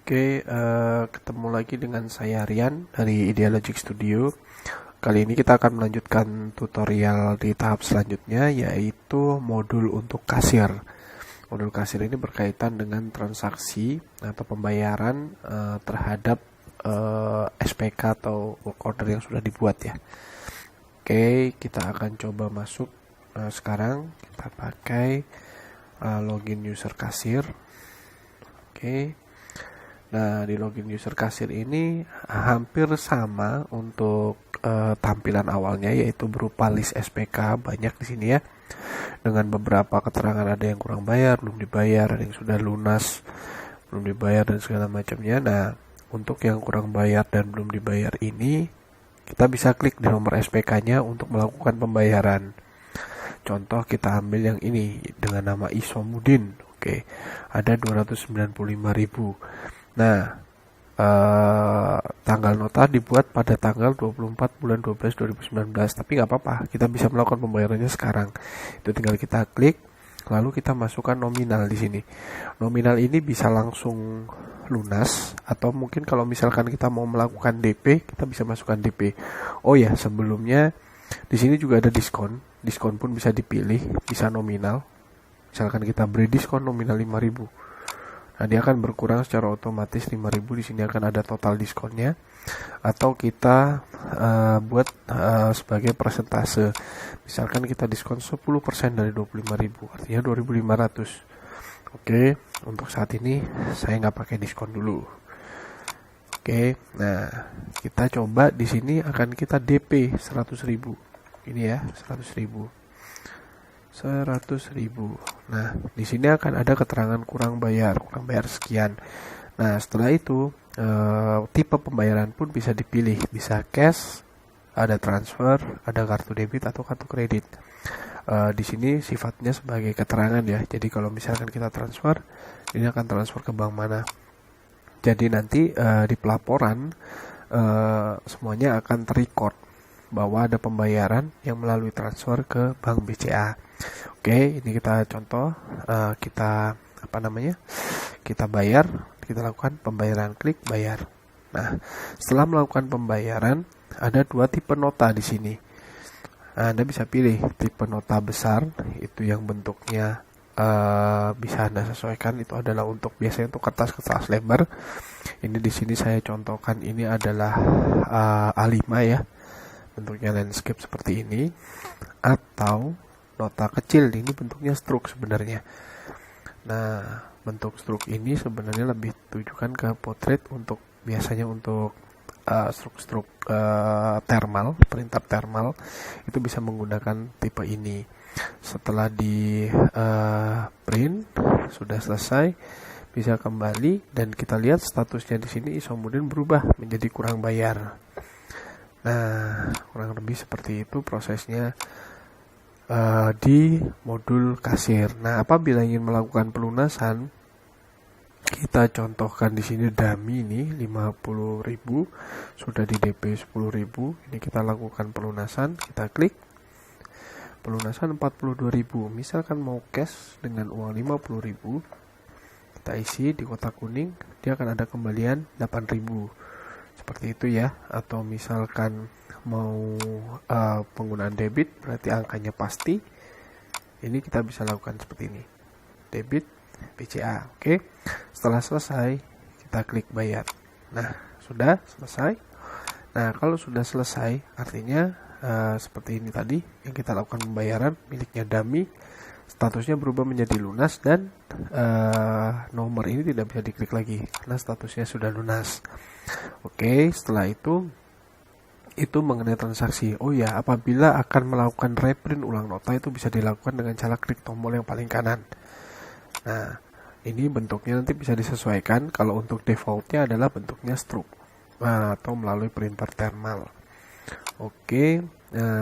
Ketemu lagi dengan saya Rian dari Idealogic Studio. Kali ini kita akan melanjutkan tutorial di tahap selanjutnya, yaitu modul untuk kasir. Modul kasir ini berkaitan dengan transaksi atau pembayaran terhadap SPK atau work order yang sudah dibuat ya. Kita akan coba masuk. Sekarang kita pakai login user kasir. Nah, di login user kasir ini hampir sama untuk tampilan awalnya, yaitu berupa list SPK banyak di sini ya, dengan beberapa keterangan, ada yang kurang bayar, belum dibayar, ada yang sudah lunas, belum dibayar, dan segala macamnya. Nah, untuk yang kurang bayar dan belum dibayar ini, kita bisa klik di nomor SPK-nya untuk melakukan pembayaran. Contoh, kita ambil yang ini dengan nama Isomudin. Ada 295.000. Nah, tanggal nota dibuat pada tanggal 24 bulan 12 2019, tapi nggak apa-apa, kita bisa melakukan pembayarannya sekarang. Itu tinggal kita klik, lalu kita masukkan nominal di sini. Nominal ini bisa langsung lunas, atau mungkin kalau misalkan kita mau melakukan DP, kita bisa masukkan DP. Oh ya, sebelumnya di sini juga ada diskon. Diskon pun bisa dipilih, bisa nominal. Misalkan kita beri diskon nominal 5.000. Nah, dia akan berkurang secara otomatis 5.000. Di sini akan ada total diskonnya. Atau kita buat sebagai persentase. Misalkan kita diskon 10% dari 25.000, artinya 2.500. Untuk saat ini saya nggak pakai diskon dulu. Nah, kita coba di sini akan kita DP 100.000. Ini ya, 100.000. Nah, di sini akan ada keterangan kurang bayar sekian. Nah, setelah itu tipe pembayaran pun bisa dipilih, bisa cash, ada transfer, ada kartu debit atau kartu kredit. Di sini sifatnya sebagai keterangan ya. Jadi kalau misalkan kita transfer, ini akan transfer ke bank mana. Jadi nanti di pelaporan semuanya akan terrecord bahwa ada pembayaran yang melalui transfer ke bank BCA. Ini kita contoh, kita bayar, kita lakukan pembayaran, klik bayar. Nah, setelah melakukan pembayaran, ada dua tipe nota di sini. Anda bisa pilih tipe nota besar, itu yang bentuknya bisa Anda sesuaikan. Itu adalah untuk biasanya untuk kertas-kertas lebar. Ini di sini saya contohkan, ini adalah A5 ya, bentuknya landscape seperti ini. Atau nota kecil, ini bentuknya stroke sebenarnya. Nah, bentuk stroke ini sebenarnya lebih tujukan ke portrait, untuk biasanya untuk stroke thermal, printer thermal, itu bisa menggunakan tipe ini. Setelah di print sudah selesai, bisa kembali dan kita lihat statusnya di sini Isomudin berubah menjadi kurang bayar. Nah, kurang lebih seperti itu prosesnya di modul kasir. Nah, apabila ingin melakukan pelunasan, kita contohkan di sini dummy ini 50.000, sudah di DP 10.000. Ini kita lakukan pelunasan, kita klik pelunasan 42.000. Misalkan mau cash dengan uang 50.000, kita isi di kotak kuning, dia akan ada kembalian 8.000. Seperti itu ya. Atau misalkan mau penggunaan debit, berarti angkanya pasti, ini kita bisa lakukan seperti ini, debit BCA. Setelah selesai, kita klik bayar. Nah, sudah selesai. Nah, kalau sudah selesai, artinya seperti ini tadi yang kita lakukan pembayaran miliknya dummy, statusnya berubah menjadi lunas, dan nomor ini tidak bisa diklik lagi karena statusnya sudah lunas. Setelah itu mengenai transaksi. Oh ya, apabila akan melakukan reprint ulang nota, itu bisa dilakukan dengan cara klik tombol yang paling kanan. Nah, ini bentuknya nanti bisa disesuaikan. Kalau untuk defaultnya adalah bentuknya stroke, atau melalui printer thermal.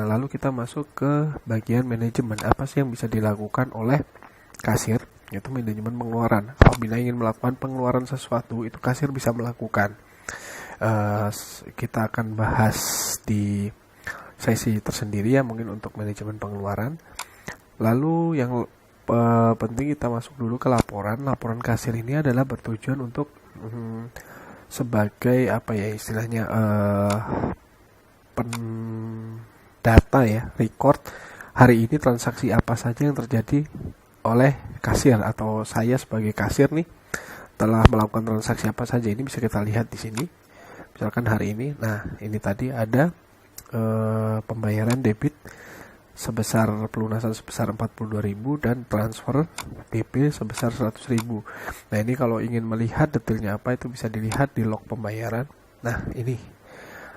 Lalu kita masuk ke bagian manajemen. Apa sih yang bisa dilakukan oleh kasir? Yaitu manajemen pengeluaran. Apabila ingin melakukan pengeluaran sesuatu, itu kasir bisa melakukan. Kita akan bahas di sesi tersendiri ya, mungkin untuk manajemen pengeluaran. Lalu yang penting kita masuk dulu ke laporan. Laporan kasir ini adalah bertujuan untuk sebagai apa ya istilahnya data ya, record hari ini transaksi apa saja yang terjadi oleh kasir atau saya sebagai kasir nih telah melakukan transaksi apa saja. Ini bisa kita lihat di sini. Misalkan hari ini, nah ini tadi ada pembayaran debit sebesar pelunasan sebesar 42.000 dan transfer DP sebesar 100.000. Nah ini kalau ingin melihat detailnya apa itu bisa dilihat di log pembayaran. Nah ini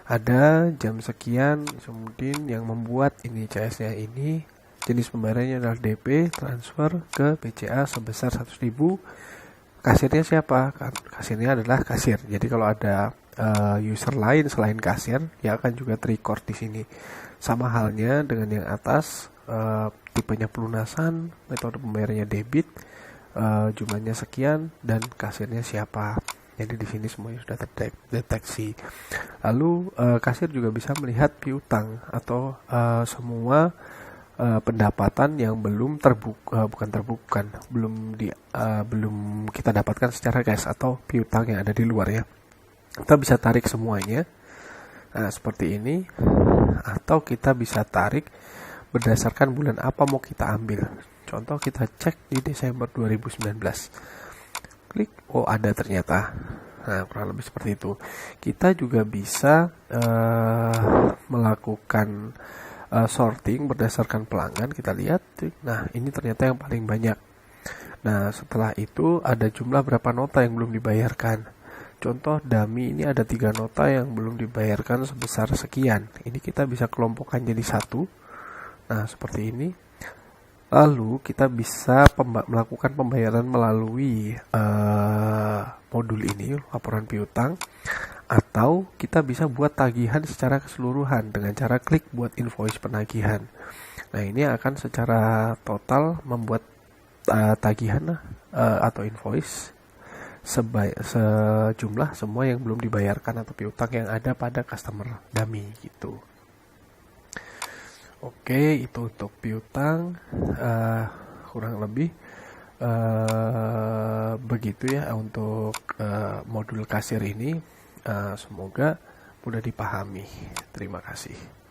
ada jam sekian, kemudian yang membuat ini CS-nya ini jenis pembayarannya adalah DP transfer ke BCA sebesar 100.000. Kasirnya siapa? Kasirnya adalah kasir. Jadi kalau ada user lain selain kasir, ya akan juga terrecord di sini. Sama halnya dengan yang atas, tipenya pelunasan, metode pembayarannya debit, jumlahnya sekian, dan kasirnya siapa. Jadi di sini semuanya sudah terdeteksi. Lalu kasir juga bisa melihat piutang atau semua pendapatan yang belum belum kita dapatkan secara cash atau piutang yang ada di luar ya. Kita bisa tarik semuanya. Nah, seperti ini. Atau kita bisa tarik berdasarkan bulan apa mau kita ambil. Contoh kita cek di Desember 2019. Klik, oh ada ternyata. Nah, kurang lebih seperti itu. Kita juga bisa melakukan sorting berdasarkan pelanggan. Kita lihat, nah ini ternyata yang paling banyak. Nah, setelah itu ada jumlah berapa nota yang belum dibayarkan. Contoh dummy ini ada 3 nota yang belum dibayarkan sebesar sekian. Ini kita bisa kelompokkan jadi satu. Nah, seperti ini. Lalu kita bisa melakukan pembayaran melalui modul ini, laporan piutang. Atau kita bisa buat tagihan secara keseluruhan dengan cara klik buat invoice penagihan. Nah, ini akan secara total membuat tagihan atau invoice sejumlah semua yang belum dibayarkan atau piutang yang ada pada customer dummy gitu. Oke, itu untuk piutang kurang lebih begitu ya untuk modul kasir ini. Semoga mudah dipahami. Terima kasih.